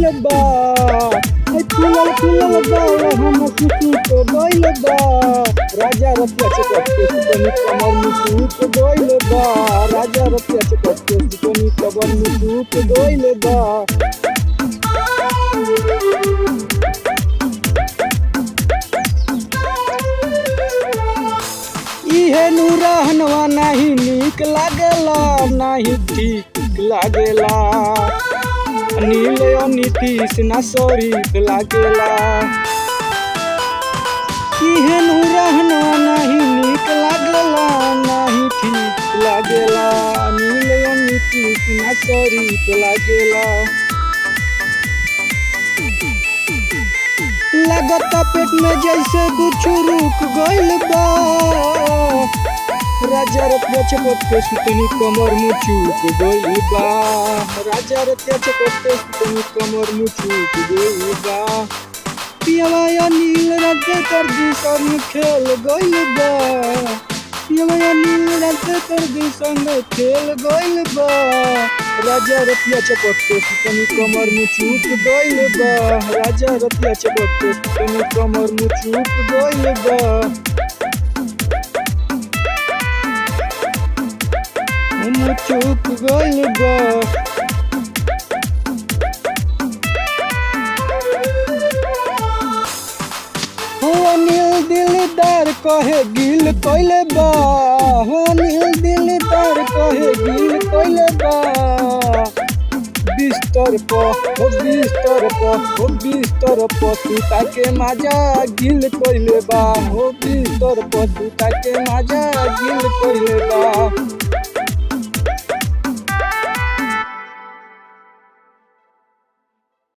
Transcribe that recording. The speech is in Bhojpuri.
गइल बा। फूलल फूलल गाल हमर सुसूत गइल बा। राजा रतिया चकट के सुतनी कमर मुसूत गइल बा। राजा रतिया चकट के सुतनी कमर मुसूत गइल बा। इहे नूरहनवा नाही नीक लागेला, नाही ठीक लागेला। नील नीतीश ना शरीफ लागेला। इहे नूरहनवा नाही नीक लागेला, नाही ठीक लागेला। नील नीतीश ना शरीफ लागेला। लगता पेट में जैसे कुछ रुक गइल बा। राजा रतिया चकट के सुतनी कमर मुचुक गइल बा। राजा रतिया चकट के सुतनी कमर मुचुक गइल बा। पियवा अनिल राजा कर दी संग खेल गइल बा। पियवा अनिल राजा कर दी संग खेल गइल बा। राजा रतिया चकट के सुतनी कमर मुचुक गइल बा। राजा रतिया चकट के सुतनी कमर मुचुक गइल बा। मुचुक गइल बा। हो अनिल दिलदार कहे गिल कइले बा। हो अनिल दिलदार कहे गिल कइले बा। बिस्तर पर सुता के माजा गिल कइले बा। हो बिस्तर पर सुता के माजा गिल कइले बा।